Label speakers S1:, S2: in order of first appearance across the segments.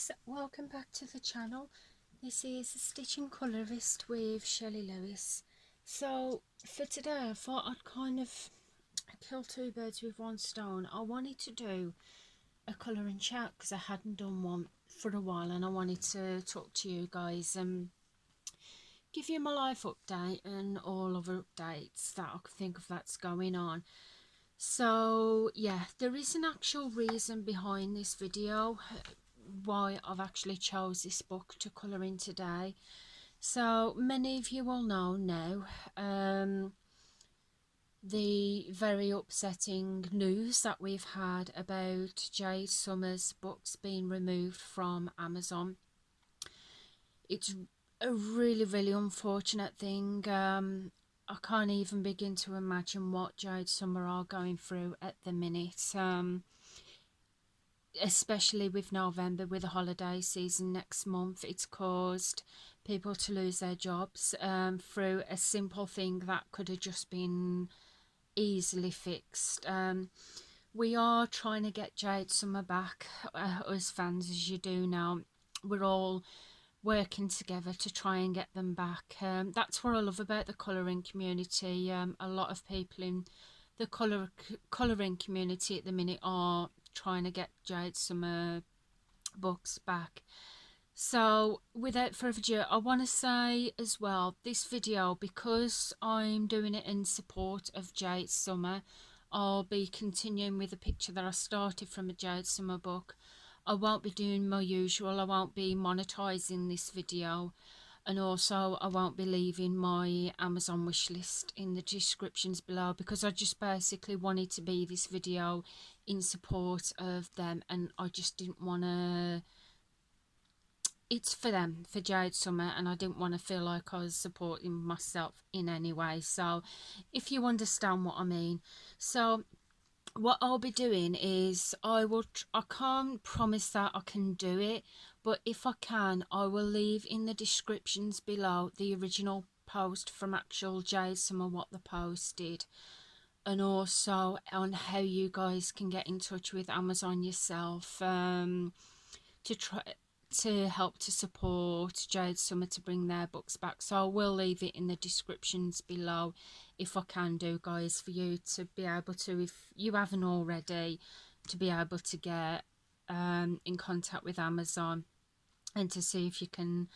S1: guys, welcome back to the channel. This is Stitching Colourist with Shelley Lewis. So for today I thought I'd kind of kill two birds with one stone. I wanted to do a colouring chat because I hadn't done one for a while, and I wanted to talk to you guys and give you my life update and all other updates that I can think of that's going on. So yeah, there is an actual reason behind this video why I've actually chose this book to colour in today. So many of you will know now the very upsetting news that we've had about Jade Summer's books being removed from Amazon. It's a really unfortunate thing. I can't even begin to imagine what Jade Summer are going through at the minute. Especially with November, with the holiday season next month, it's caused people to lose their jobs through a simple thing that could have just been easily fixed. We are trying to get Jade Summer back, as fans, as you do now. We're all working together to try and get them back. That's what I love about the colouring community. A lot of people in the colouring community at the minute are trying to get Jade Summer books back. So without further ado, I want to say as well, this video, because I'm doing it in support of Jade Summer, I'll be continuing with a picture that I started from a Jade Summer book. I won't be doing my usual, I won't be monetizing this video, and also I won't be leaving my Amazon wishlist in the descriptions below, because I just basically wanted to be this video in support of them, and I just didn't want to, it's for them, for Jade Summer, and I didn't want to feel like I was supporting myself in any way. So if you understand what I mean. So what I'll be doing is I can't promise that I can do it, but if I can, I will leave in the descriptions below the original post from actual Jade Summer, what the post did, and also on how you guys can get in touch with Amazon yourself to try to help to support Jade Summer to bring their books back. So I will leave it in the descriptions below if I can do, guys, for you to be able to, if you haven't already, to be able to get in contact with Amazon and to see if you can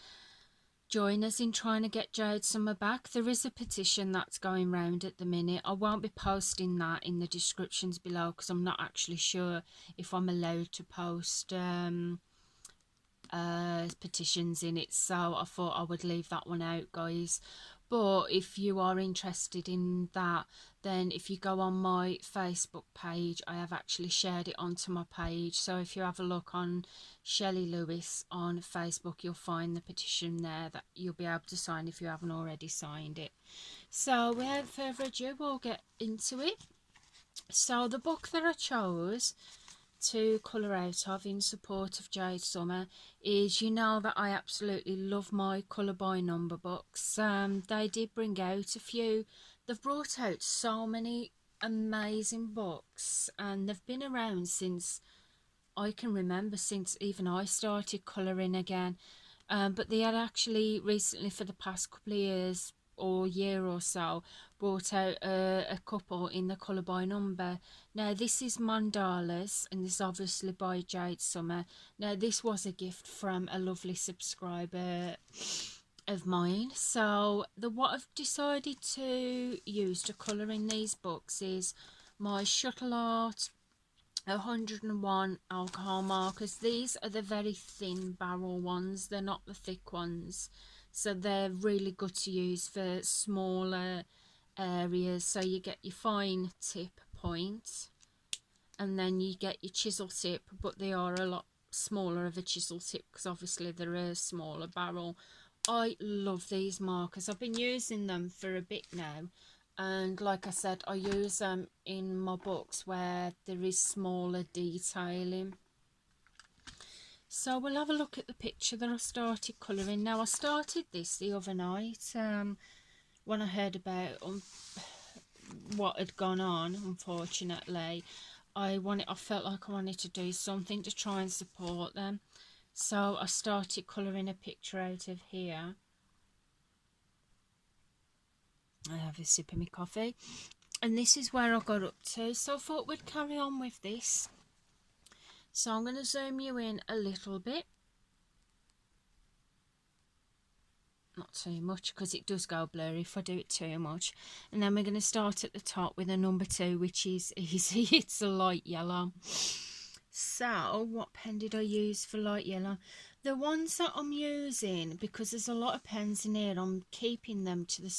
S1: join us in trying to get Jade Summer back. There is a petition that's going round at the minute. I won't be posting that in the descriptions below because I'm not actually sure if I'm allowed to post petitions in it, so I thought I would leave that one out, guys. But if you are interested in that, then if you go on my Facebook page, I have actually shared it onto my page. So if you have a look on Shelley Lewis on Facebook, you'll find the petition there that you'll be able to sign if you haven't already signed it. So without further ado, we'll get into it. So the book that I chose to colour out of in support of Jade Summer is, you know that I absolutely love my colour by number books. They did bring out a few. They've brought out so many amazing books, and they've been around since I can remember, since even I started colouring again. But they had actually recently, for the past couple of years or year or so, brought out a couple in the colour by number. Now this is Mandalas, and this is obviously by Jade Summer. Now this was a gift from a lovely subscriber of mine. So what I've decided to use to colour in these books is my Shuttle Art 101 alcohol markers. These are the very thin barrel ones, they're not the thick ones, so they're really good to use for smaller areas. So you get your fine tip point, and then you get your chisel tip, but they are a lot smaller of a chisel tip because obviously they're a smaller barrel. I love these markers. I've been using them for a bit now, and like I said, I use them in my books where there is smaller detailing. So we'll have a look at the picture that I started colouring. Now I started this the other night when I heard about what had gone on. Unfortunately, I felt like I wanted to do something to try and support them. So I started colouring a picture out of here. I have a sip of my coffee. And this is where I got up to. So I thought we'd carry on with this. So I'm going to zoom you in a little bit. Not too much, because it does go blurry if I do it too much. And then we're going to start at the top with a number 2, which is easy. It's a light yellow. So what pen did I use for light yellow? The ones that I'm using, because there's a lot of pens in here, I'm keeping them to the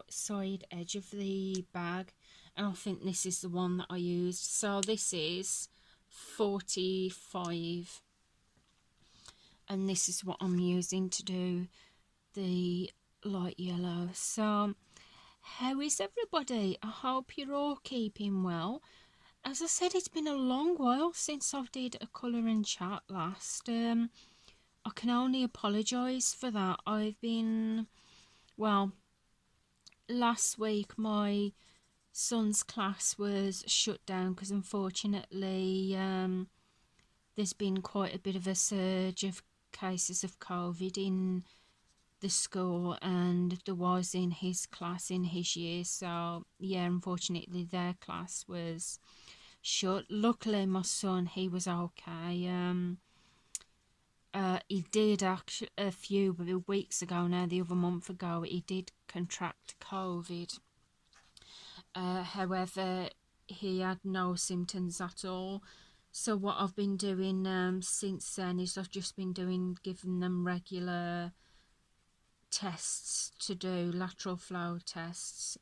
S1: side edge of the bag, and I think this is the one that I used. So this is 45, and this is what I'm using to do the light yellow. So how is everybody? I hope you're all keeping well. As I said, it's been a long while since I did a colour and chat last. I can only apologise for that. I've been, well, last week my son's class was shut down because unfortunately there's been quite a bit of a surge of cases of COVID in the school, and there was in his class in his year. So yeah, unfortunately their class was shut. Luckily my son, he was okay. He did actually, a few weeks ago now, the other month ago, he did contract COVID. However, he had no symptoms at all. So what I've been doing since then is I've just been giving them regular tests to do, lateral flow tests.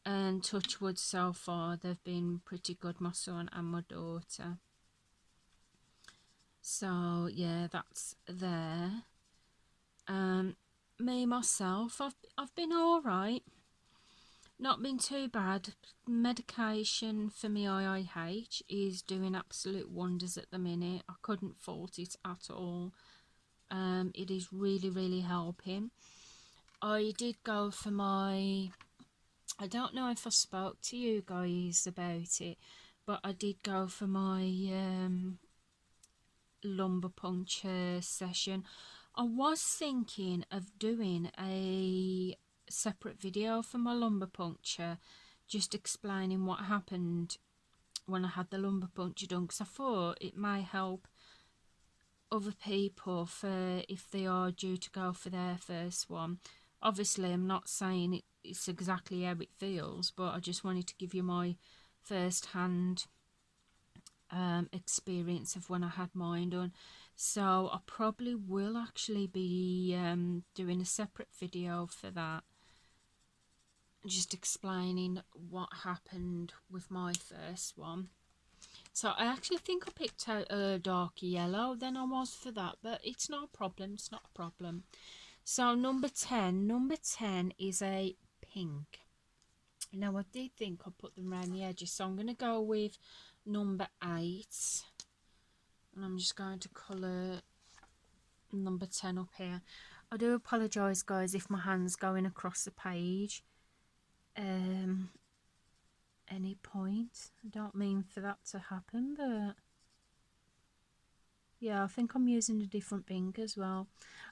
S1: And touch wood, so far they've been pretty good, my son and my daughter. So yeah, that's there. Me myself, I've been all right. Not been too bad. Medication for me IIH is doing absolute wonders at the minute. I couldn't fault it at all. It is really helping. I did go for my, I don't know if I spoke to you guys about it, but I did go for my lumbar puncture session. I was thinking of doing a separate video for my lumbar puncture, just explaining what happened when I had the lumbar puncture done, because I thought it may help other people for if they are due to go for their first one. Obviously I'm not saying it's exactly how it feels, but I just wanted to give you my first hand experience of when I had mine done. So I probably will actually be doing a separate video for that, just explaining what happened with my first one. So I actually think I picked out a darker yellow than I was for that, but it's not a problem, it's not a problem. So number 10 is a pink. Now I did think I put them around the edges, so I'm going to go with number 8, and I'm just going to colour number 10 up here. I do apologise guys if my hand's going across the page any point. I don't mean for that to happen, but yeah, I think I'm using a different ink as well.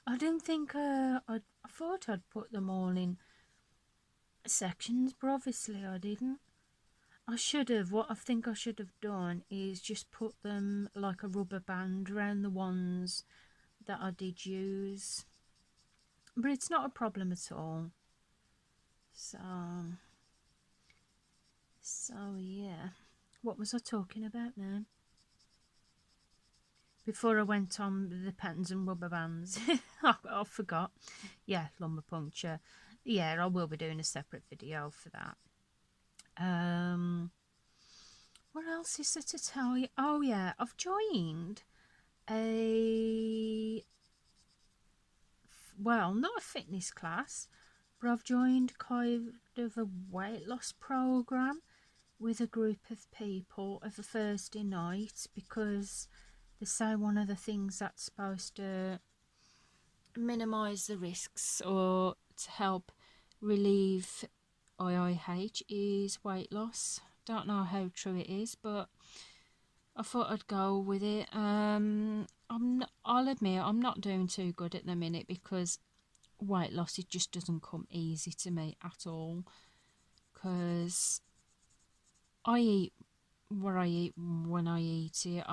S1: I didn't think I thought I'd put them all in sections, but obviously I didn't. I should have. What I think I should have done is just put them like a rubber band around the ones that I did use, but it's not a problem at all. So yeah, what was I talking about now? Before I went on the pens and rubber bands, I forgot. Yeah, lumbar puncture. Yeah, I will be doing a separate video for that. What else is there to tell you? Oh yeah, I've joined well, not a fitness class, but I've joined kind of a weight loss program with a group of people of a Thursday night, because they say one of the things that's supposed to minimise the risks or to help relieve IIH is weight loss. Don't know how true it is, but I thought I'd go with it. I'll admit I'm not doing too good at the minute because weight loss, it just doesn't come easy to me at all. Because I eat what I eat when I eat it.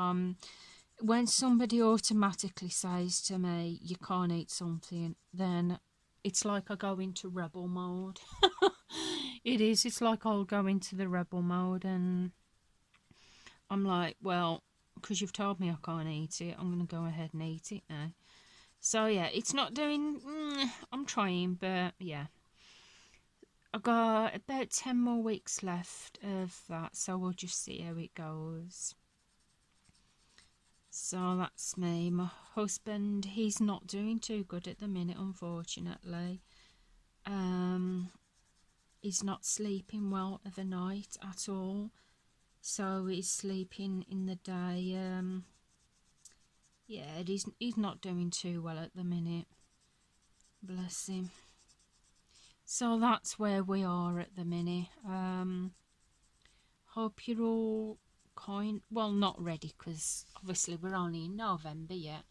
S1: When somebody automatically says to me, you can't eat something, then it's like I go into rebel mode. It is. It's like I'll go into the rebel mode and I'm like, well, because you've told me I can't eat it, I'm going to go ahead and eat it now. So, yeah, it's not doing... I'm trying, but, yeah. I've got about 10 more weeks left of that, so we'll just see how it goes. So that's me. My husband, he's not doing too good at the minute, unfortunately. He's not sleeping well of the night at all. So he's sleeping in the day. Yeah, he's not doing too well at the minute. Bless him. So that's where we are at the minute. Hope you're all well, not ready because obviously we're only in November yet,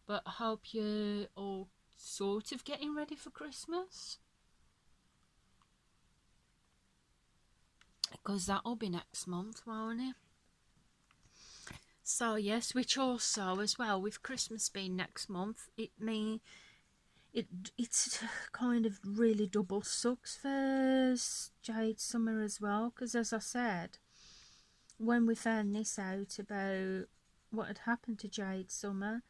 S1: but I hope you're all sort of getting ready for Christmas, because that'll be next month, won't it? So yes, which also as well, with Christmas being next month, it's kind of really double sucks for Jade summer as well, because as I said, when we found this out about what had happened to Jade summer,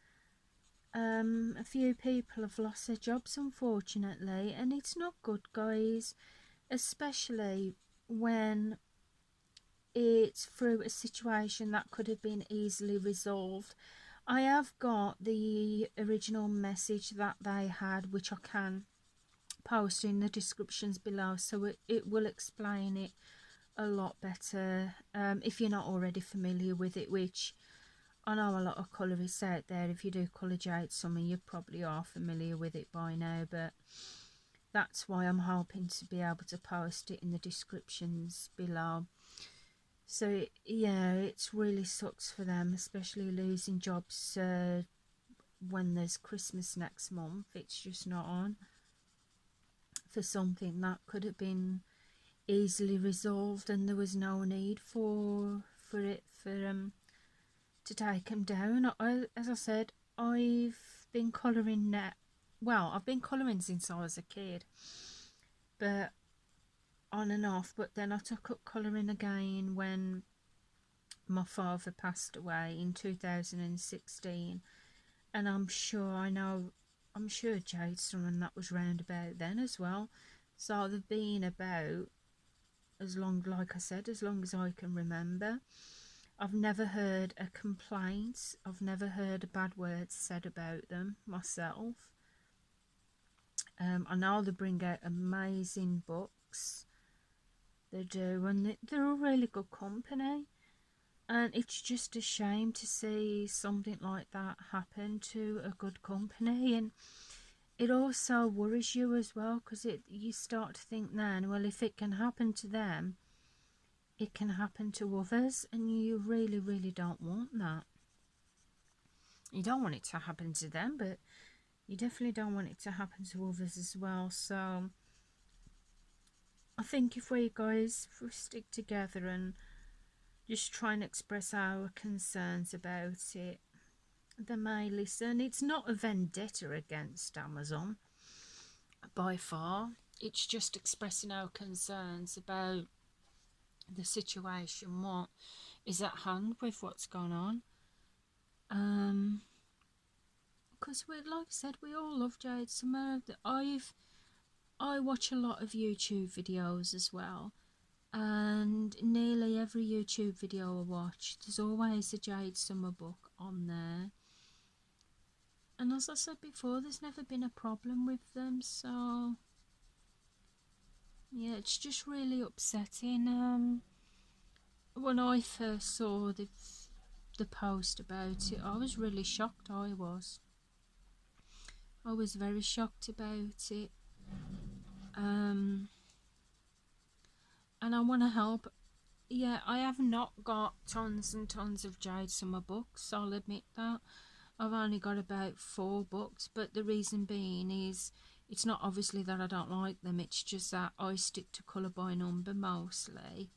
S1: a few people have lost their jobs, unfortunately, and it's not good, guys, especially when it's through a situation that could have been easily resolved. I have got the original message that they had, which I can post in the descriptions below, so it will explain it a lot better if you're not already familiar with it, which I know a lot of colourists out there, if you do colour Jade summer, you probably are familiar with it by now, but that's why I'm hoping to be able to post it in the descriptions below. So yeah, it's really sucks for them, especially losing jobs when there's Christmas next month. It's just not on for something that could have been easily resolved, and there was no need for it to take them down. As I said, I've been colouring net. Well, I've been colouring since I was a kid, but on and off. But then I took up colouring again when my father passed away in 2016, and I'm sure Jade's son and that was round about then as well. So they've been about as long, like I said, as long as I can remember. I've never heard a complaint. I've never heard a bad word said about them myself. I know they bring out amazing books. They do, and they're a really good company. And it's just a shame to see something like that happen to a good company. And it also worries you as well, because you start to think then, well, if it can happen to them, it can happen to others, and you really, really don't want that. You don't want it to happen to them, but you definitely don't want it to happen to others as well. So I think if we stick together and just try and express our concerns about it, they may listen. It's not a vendetta against Amazon by far. It's just expressing our concerns about the situation, what is at hand with what's gone on. Because like I said, we all love Jade Summer. I watch a lot of YouTube videos as well, and nearly every YouTube video I watch, there's always a Jade Summer book on there. And as I said before, there's never been a problem with them, so yeah, it's just really upsetting. When I first saw the post about it, I was really shocked. I was very shocked about it. And I want to help Yeah, I have not got tons and tons of Jade Summer books, I'll admit that. I've only got about 4 books, but the reason being is it's not obviously that I don't like them, it's just that I stick to colour by number mostly,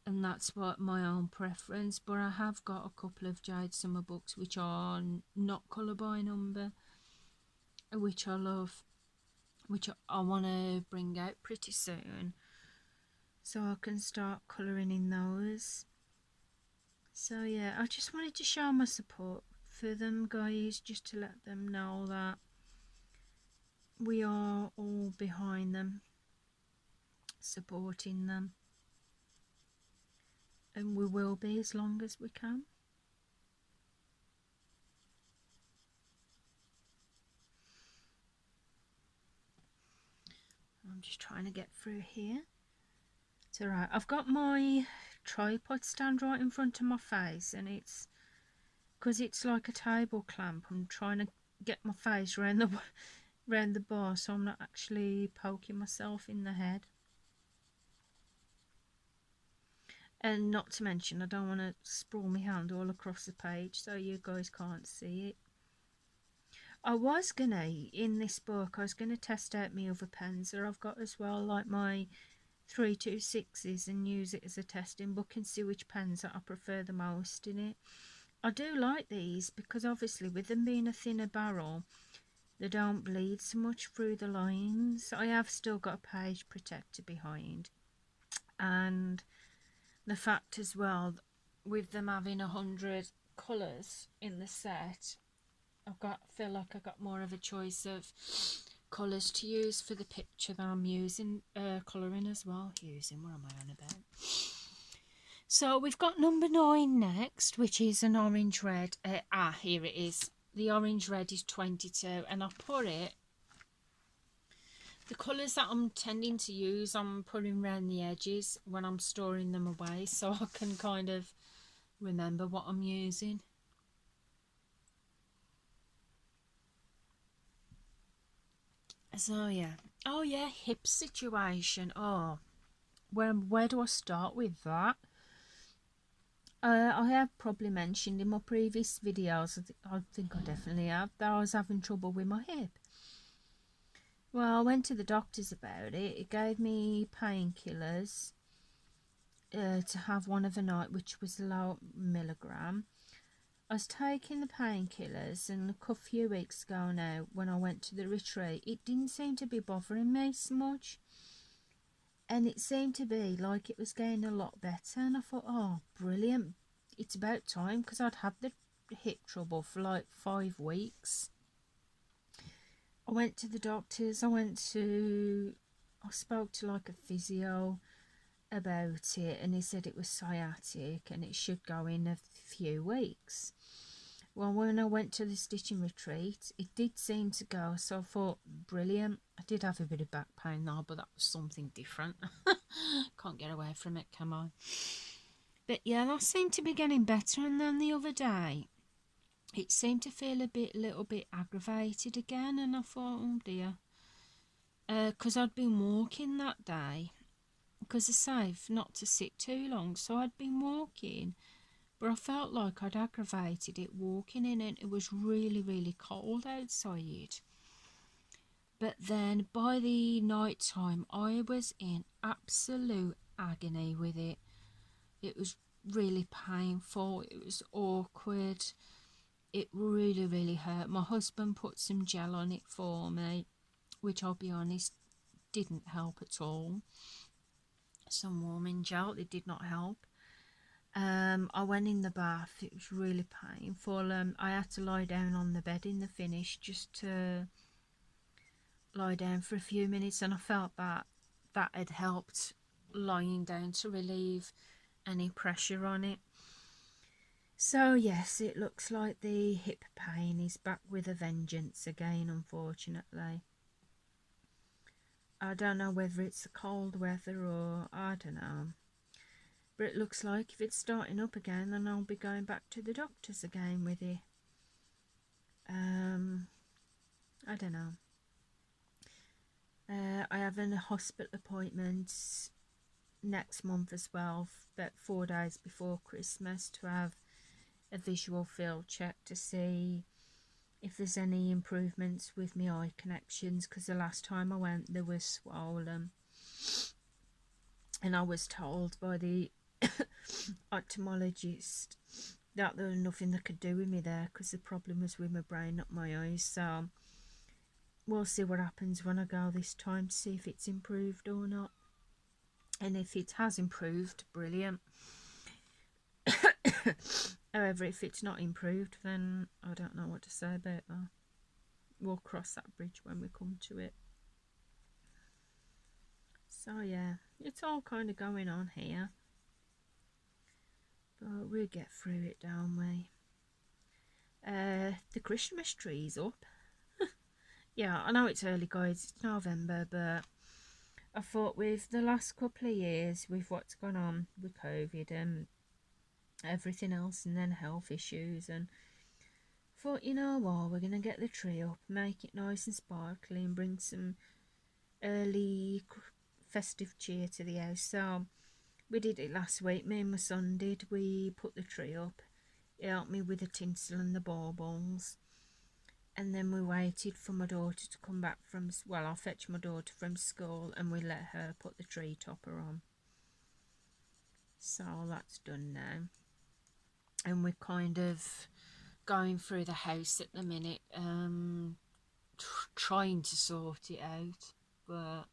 S1: and that's what my own preference. But I have got a couple of Jade Summer books which are not colour by number, which I love, which I want to bring out pretty soon, so I can start colouring in those. So yeah, I just wanted to show my support for them, guys, just to let them know that we are all behind them, supporting them, and we will be as long as we can. I'm just trying to get through here. It's alright, I've got my tripod stand right in front of my face, and it's because it's like a table clamp. I'm trying to get my face around the bar, so I'm not actually poking myself in the head. And not to mention, I don't want to sprawl my hand all across the page so you guys can't see it. I was gonna, in this book, I was gonna test out my other pens that I've got as well, like my 326s, and use it as a testing book and see which pens that I prefer the most in it. I do like these because obviously with them being a thinner barrel, they don't bleed so much through the lines. I have still got a page protector behind, and the fact as well, with them having 100 colours in the set, feel like I got more of a choice of colours to use for the picture that I'm using, colouring as well. What am I on about? So we've got number 9 next, which is an orange red. Here it is. The orange red is 22, and I put it, the colours that I'm tending to use, I'm putting around the edges when I'm storing them away, so I can kind of remember what I'm using. So yeah. Oh yeah, hip situation. Oh, where do I start with that? I have probably mentioned in my previous videos, I think I definitely have, that I was having trouble with my hip. Well, I went to the doctors about it. It gave me painkillers to have one of a night, which was low milligram. I was taking the painkillers, and a few weeks ago now, when I went to the retreat, it didn't seem to be bothering me so much. And it seemed to be like it was getting a lot better, and I thought, oh, brilliant. It's about time, because I'd had the hip trouble for like 5 weeks. I went to the doctors, I spoke to like a physio about it, and he said it was sciatic and it should go in a few weeks. Well, when I went to the stitching retreat, it did seem to go, so I thought, brilliant. I did have a bit of back pain though, but that was something different. Can't get away from it, can I? But yeah, that seemed to be getting better, and then the other day, it seemed to feel little bit aggravated again, and I thought, oh dear. Because I'd been walking that day, because it's safe not to sit too long, so I'd been walking, but I felt like I'd aggravated it walking in, and it was really, really cold outside. But then by the night time, I was in absolute agony with it. It was really painful, it was awkward, it really, really hurt. My husband put some gel on it for me, which I'll be honest, didn't help at all. Some warming gel, it did not help. I went in the bath, it was really painful. I had to lie down on the bed in the finish just to lie down for a few minutes, and I felt that had helped, lying down, to relieve any pressure on it. So yes, it looks like the hip pain is back with a vengeance again, unfortunately. I don't know whether it's the cold weather or I don't know. But it looks like if it's starting up again, then I'll be going back to the doctors again with it. I don't know. I have a hospital appointment next month as well, about 4 days before Christmas, to have a visual field check to see if there's any improvements with my eye connections, because the last time I went they were swollen, and I was told by the ophthalmologist that there was nothing they could do with me there, because the problem was with my brain, not my eyes. So we'll see what happens when I go this time, to see if it's improved or not. And if it has improved, brilliant. However, if it's not improved, then I don't know what to say about that. We'll cross that bridge when we come to it. So yeah, it's all kind of going on here, but we'll get through it, don't we? The Christmas tree's up. Yeah, I know it's early, guys, it's November, but I thought with the last couple of years, with what's gone on with COVID and everything else, and then health issues, and thought, you know what, we're going to get the tree up, make it nice and sparkly, and bring some early festive cheer to the house. So we did it last week, me and my son did. We put the tree up, he helped me with the tinsel and the baubles, and then we waited for my daughter to come back from, well, I fetched my daughter from school, and we let her put the tree topper on. So that's done now, and we're kind of going through the house at the minute, trying to sort it out, but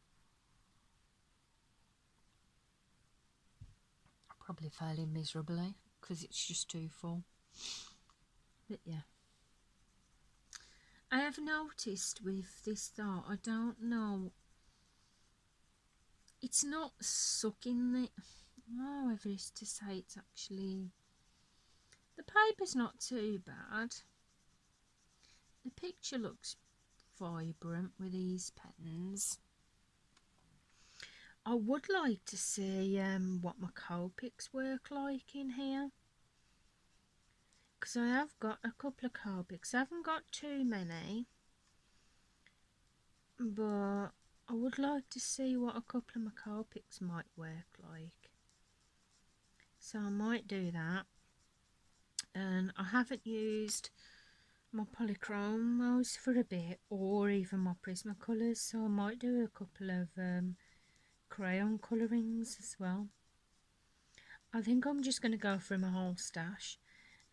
S1: probably failing miserably because it's just too full. But yeah, I have noticed with this though, I don't know, it's not sucking it, however it's to say, it's actually, the paper's not too bad, the picture looks vibrant with these pens. I would like to see what my Copics work like in here, because I have got a couple of Copics. I haven't got too many, but I would like to see what a couple of my Copics might work like. So I might do that. And I haven't used my Polychromos for a bit, or even my Prismacolors, so I might do a couple of crayon colourings as well. I think I'm just going to go through my whole stash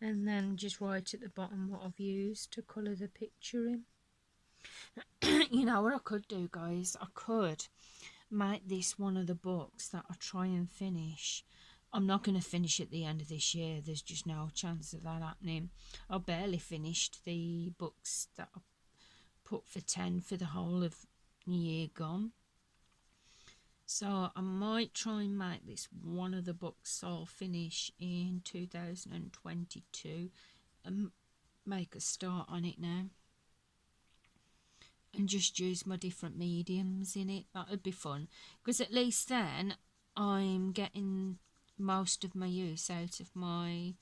S1: and then just write at the bottom what I've used to colour the picture in. You know what I could do, guys? I could make this one of the books that I try and finish. I'm not going to finish at the end of this year. There's just no chance of that happening. I barely finished the books that I put for 10 for the whole of the year gone. So I might try and make this one of the books I'll finish in 2022 and make a start on it now. And just use my different mediums in it. That would be fun, because at least then I'm getting most of my use out of my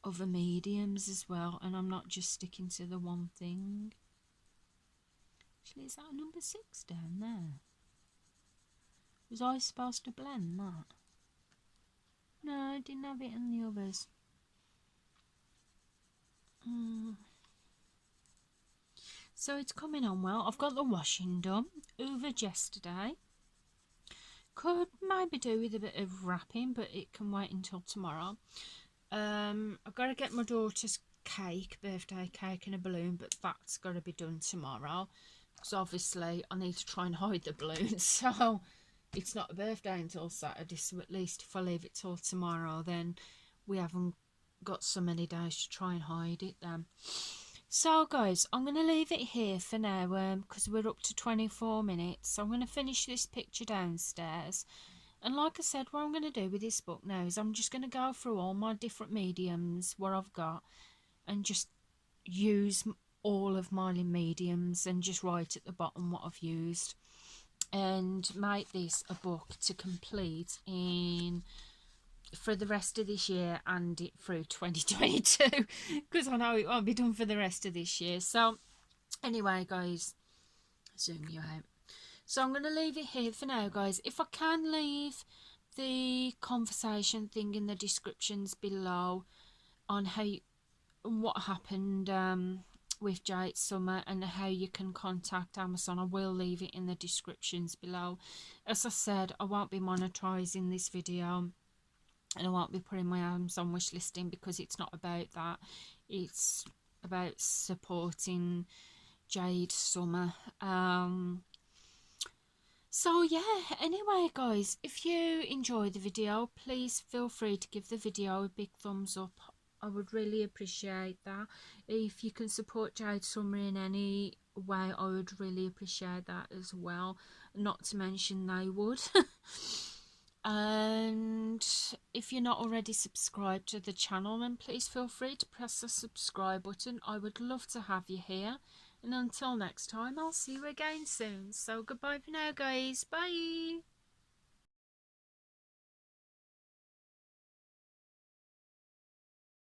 S1: other mediums as well, and I'm not just sticking to the one thing. Actually, is that number 6 down there? Was I supposed to blend that? No, I didn't have it in the others. So it's coming on well. I've got the washing done. Hoovered yesterday. Could maybe do with a bit of wrapping, but it can wait until tomorrow. I've got to get my daughter's cake, birthday cake, and a balloon, but that's got to be done tomorrow, because obviously I need to try and hide the balloon. So it's not a birthday until Saturday, so at least if I leave it till tomorrow, then we haven't got so many days to try and hide it then. So guys, I'm going to leave it here for now, because we're up to 24 minutes. So I'm going to finish this picture downstairs. And like I said, what I'm going to do with this book now is I'm just going to go through all my different mediums, what I've got, and just use all of my mediums and just write at the bottom what I've used. And make this a book to complete in for the rest of this year and it through 2022, because I know it won't be done for the rest of this year. So anyway guys, zoom you out. So I'm going to leave it here for now, guys. If I can leave the conversation thing in the descriptions below on how what happened with Jade Summer and how you can contact Amazon. I will leave it in the descriptions below. As I said, I won't be monetizing this video, and I won't be putting my Amazon wish listing, because it's not about that. It's about supporting Jade Summer. So yeah, anyway guys, if you enjoyed the video, please feel free to give the video a big thumbs up. I would really appreciate that. If you can support Jade Summer in any way, I would really appreciate that as well. Not to mention they would. And if you're not already subscribed to the channel, then please feel free to press the subscribe button. I would love to have you here. And until next time, I'll see you again soon. So goodbye for now, guys. Bye.